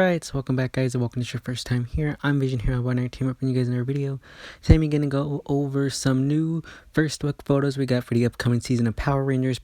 Alright, so welcome back guys, and welcome to your first time here. I'm Vision here on One Team up and you guys in our video. Today I'm going to go over some new first look photos we got for the upcoming season of Power Rangers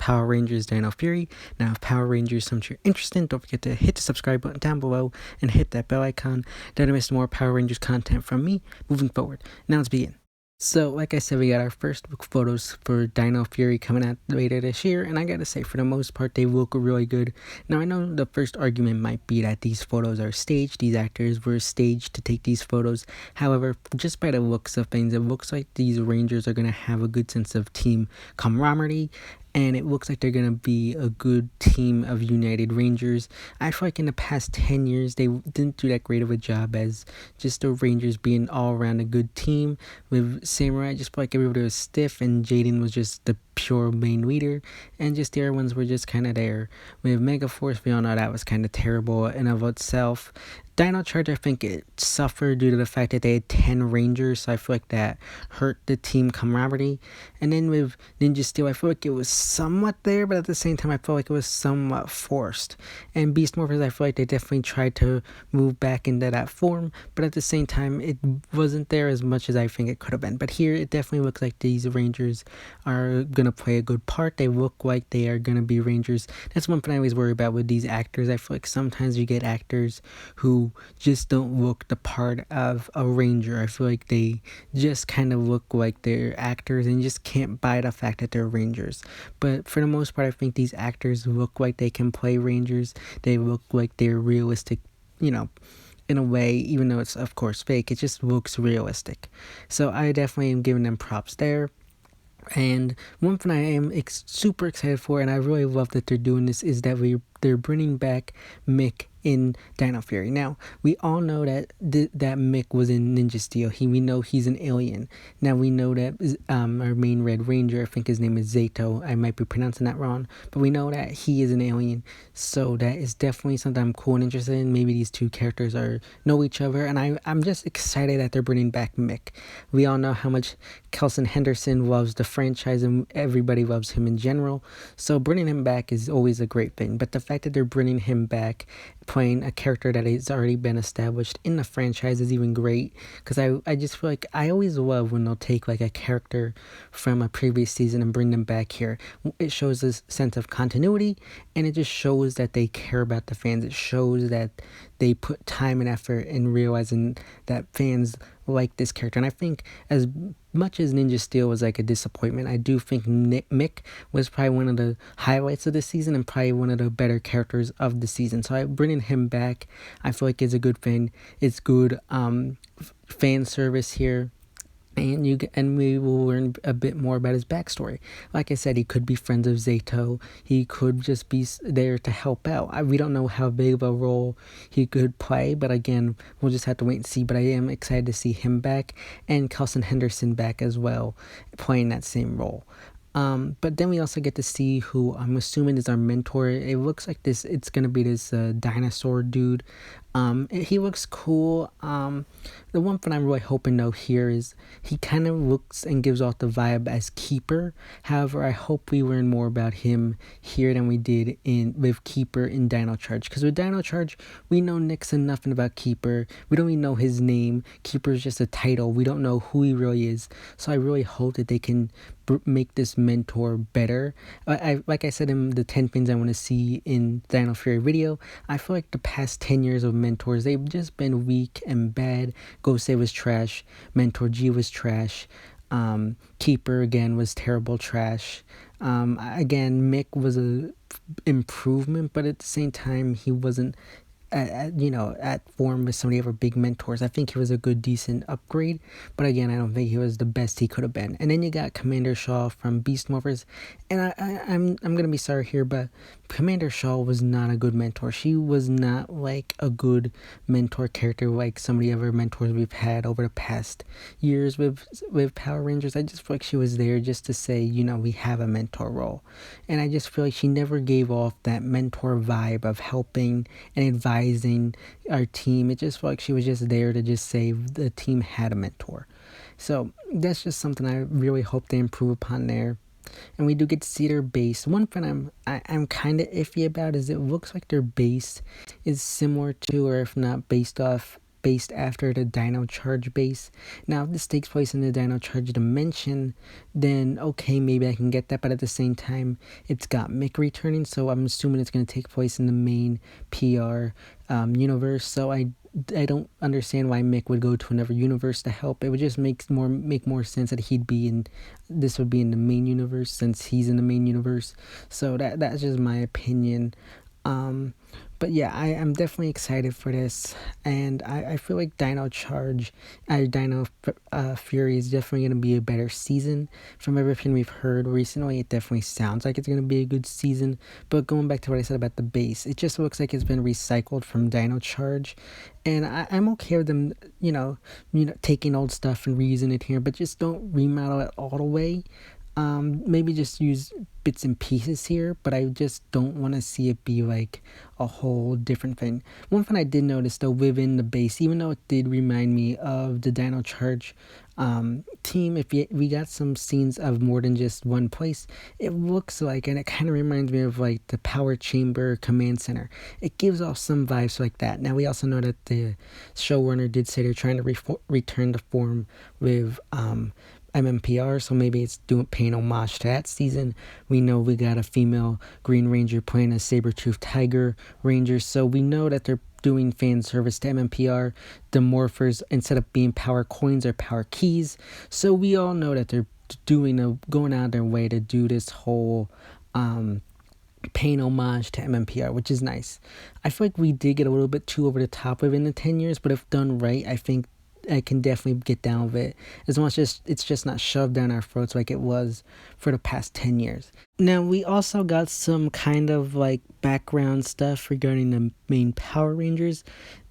Dino Fury. Now if Power Rangers is something you're interested in, don't forget to hit the subscribe button down below and hit that bell icon. Don't miss more Power Rangers content from me moving forward. Now let's begin. So, like I said, we got our first look photos for Dino Fury coming out later this year, and I gotta say, for the most part, they look really good. Now, I know the first argument might be that these photos are staged, these actors were staged to take these photos. However, just by the looks of things, it looks like these Rangers are gonna have a good sense of team camaraderie, and it looks like they're going to be a good team of United Rangers. I feel like in the past 10 years, they didn't do that great of a job as just the Rangers being all around a good team. With Samurai, I just feel like everybody was stiff, and Jaden was just the pure main leader, and just the other ones were just kind of there. With Mega Force, we all know that was kind of terrible in of itself. Dino Charge, I think it suffered due to the fact that they had 10 Rangers, so I feel like that hurt the team camaraderie. And then with Ninja Steel, I feel like it was somewhat there, but at the same time, I feel like it was somewhat forced. And Beast Morphers, I feel like they definitely tried to move back into that form, but at the same time, it wasn't there as much as I think it could have been. But here, it definitely looks like these Rangers are going to play a good part. They look like they are going to be Rangers. That's one thing I always worry about with these actors. I feel like sometimes you get actors who just don't look the part of a Ranger. I feel like they just kind of look like they're actors and just can't buy the fact that they're Rangers. But for the most part, I think these actors look like they can play Rangers. They look like they're realistic, in a way, even though it's of course fake. It just looks realistic. So I definitely am giving them props there. And one thing I am super excited for, and I really love that they're doing this, is that they're bringing back Mick in Dino Fury. Now, we all know that that Mick was in Ninja Steel. We know he's an alien. Now, we know that our main Red Ranger, I think his name is Zato. I might be pronouncing that wrong, but we know that he is an alien. So that is definitely something I'm cool and interested in. Maybe these two characters know each other, and I'm just excited that they're bringing back Mick. We all know how much Kelson Henderson loves the franchise, and everybody loves him in general. So bringing him back is always a great thing. But the fact that they're bringing him back, playing a character that has already been established in the franchise, is even great, because I just feel like I always love when they'll take like a character from a previous season and bring them back here. It shows this sense of continuity, and it just shows that they care about the fans. It shows that they put time and effort in realizing that fans like this character. And I think as much as Ninja Steel was like a disappointment, I do think Mick was probably one of the highlights of the season and probably one of the better characters of the season. So bringing him back, I feel like is a good thing. It's good fan service here. And we will learn a bit more about his backstory. Like I said, he could be friends of Zato. He could just be there to help out. We don't know how big of a role he could play, but again, we'll just have to wait and see. But I am excited to see him back, and Kelson Henderson back as well, playing that same role. But then we also get to see who I'm assuming is our mentor. It looks like it's gonna be this dinosaur dude. He looks cool. The one thing I'm really hoping though here is he kind of looks and gives off the vibe as Keeper. However, I hope we learn more about him here than we did with Keeper in Dino Charge. Because with Dino Charge, we know next to nothing about Keeper. We don't even know his name. Keeper is just a title. We don't know who he really is. So I really hope that they can make this mentor better. Like I said in the 10 things I want to see in Dino Fury video, I feel like the past 10 years of mentors, they've just been weak and bad. Ghost Save was trash. Mentor G was trash. Keeper again was terrible trash. Again, Mick was a improvement, but at the same time, he wasn't at form with some of the other big mentors. I think he was a good, decent upgrade, but again, I don't think he was the best he could have been. And then you got Commander Shaw from Beast Morphers, and I'm gonna be sorry here, but Commander Shaw was not a good mentor. She was not like a good mentor character like some of the other mentors we've had over the past years with Power Rangers. I just feel like she was there just to say, we have a mentor role, and I just feel like she never gave off that mentor vibe of helping and advising our team. It just felt like she was just there to just say the team had a mentor. So that's just something I really hope they improve upon there. and we do get to see their base. One thing I'm kind of iffy about is it looks like their base is similar to, or if not based after the Dino Charge base. Now, if this takes place in the Dino Charge dimension, then okay, maybe I can get that. But at the same time, it's got Mick returning, so I'm assuming it's going to take place in the main PR universe. So I don't understand why Mick would go to another universe to help. It would just make more sense that this would be in the main universe, since he's in the main universe. So that's just my opinion. But yeah, I'm definitely excited for this, and I feel like Dino Fury is definitely going to be a better season. From everything we've heard recently, it definitely sounds like it's going to be a good season. But going back to what I said about the base, it just looks like it's been recycled from Dino Charge, and I'm okay with them, taking old stuff and reusing it here, but just don't remodel it all the way. Maybe just use bits and pieces here, but I just don't want to see it be like a whole different thing. One thing I did notice though within the base, even though it did remind me of the Dino Charge team, if we got some scenes of more than just one place, it looks like, and it kind of reminds me of like the Power Chamber Command Center. It gives off some vibes like that. Now we also know that the showrunner did say they're trying to return to form with MMPR, so maybe it's paying homage to that season. We know we got a female Green Ranger playing a saber-toothed tiger ranger, so we know that they're doing fan service to MMPR. The morphers, instead of being power coins, are power keys. So we all know that they're going out of their way to do this whole paying homage to MMPR, which is nice. I feel like we did get a little bit too over the top within the 10 years, but if done right, I think I can definitely get down with it, as long as it's just not shoved down our throats like it was for the past 10 years. Now, we also got some kind of like background stuff regarding the main Power Rangers.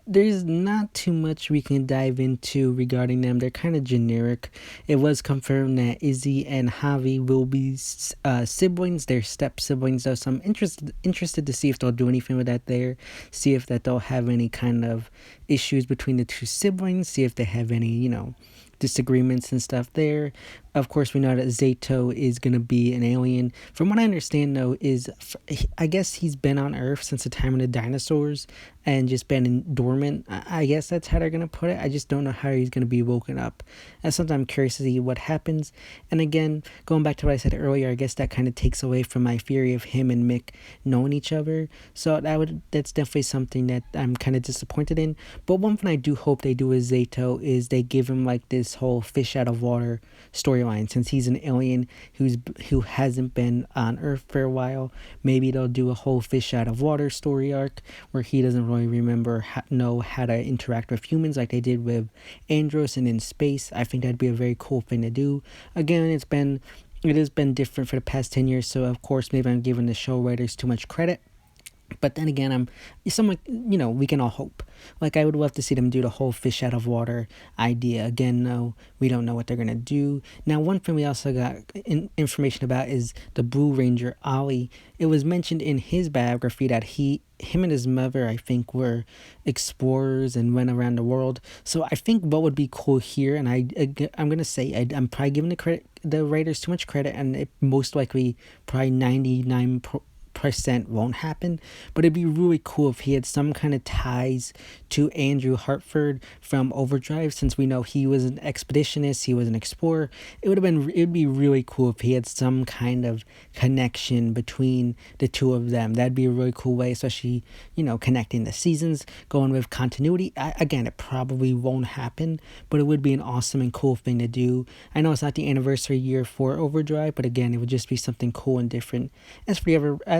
There's not too much we can dive into regarding them. They're kind of generic. It was confirmed that Izzy and Javi will be siblings. They're step siblings though, so I'm interested to see if they'll do anything with that there. See if that they'll have any kind of issues between the two siblings. See if they have any, disagreements and stuff there. Of course, we know that Zato is going to be an alien. From what I understand, though, I guess he's been on Earth since the time of the dinosaurs and just been dormant. I guess that's how they're going to put it. I just don't know how he's going to be woken up. That's something I'm curious to see what happens. And again, going back to what I said earlier, I guess that kind of takes away from my theory of him and Mick knowing each other. So that's definitely something that I'm kind of disappointed in. But one thing I do hope they do with Zato is they give him like this whole fish out of water storyline, since he's an alien who hasn't been on Earth for a while. Maybe they'll do a whole fish out of water story arc where he doesn't really remember know how to interact with humans like they did with Andros and in space. I think that'd be a very cool thing to do. Again, it has been different for the past 10 years, so of course maybe I'm giving the show writers too much credit. But then again, we can all hope. Like, I would love to see them do the whole fish out of water idea. Again, no, we don't know what they're going to do. Now, one thing we also got information about is the Blue Ranger, Ollie. It was mentioned in his biography that him and his mother, I think, were explorers and went around the world. So I think what would be cool here, and I'm going to say, I'm probably giving the writers too much credit, and it most likely probably 99% won't happen, but it'd be really cool if he had some kind of ties to Andrew Hartford from Overdrive, since we know he was an expeditionist, he was an explorer. It'd be really cool if he had some kind of connection between the two of them. That'd be a really cool way, especially connecting the seasons, going with continuity. Again, it probably won't happen, but it would be an awesome and cool thing to do. I know it's not the anniversary year for Overdrive, but again, it would just be something cool and different. As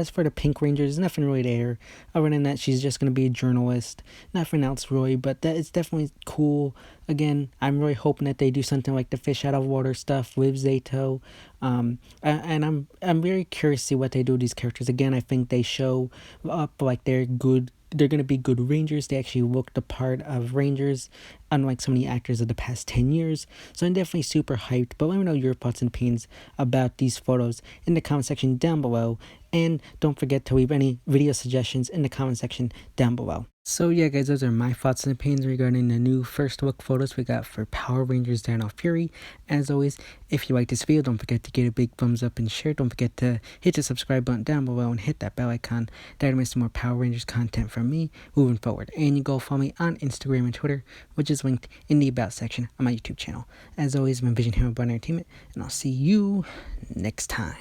for the Pink Ranger, there's nothing really there. Other than that, she's just going to be a journalist. Nothing else really, but that is definitely cool. Again, I'm really hoping that they do something like the fish out of water stuff with Zato. And I'm very curious to see what they do with these characters. Again, I think they show up like they're good. They're going to be good Rangers. They actually look the part of Rangers, unlike so many actors of the past 10 years. So I'm definitely super hyped. But let me know your thoughts and opinions about these photos in the comment section down below. And don't forget to leave any video suggestions in the comment section down below. So yeah guys, those are my thoughts and opinions regarding the new first look photos we got for Power Rangers Dino Fury. As always, if you like this video, don't forget to give it a big thumbs up and share. Don't forget to hit the subscribe button down below and hit that bell icon. That will miss more Power Rangers content from me moving forward. And you go follow me on Instagram and Twitter, which is linked in the about section on my YouTube channel. As always, I'm Vision Hero Entertainment, and I'll see you next time.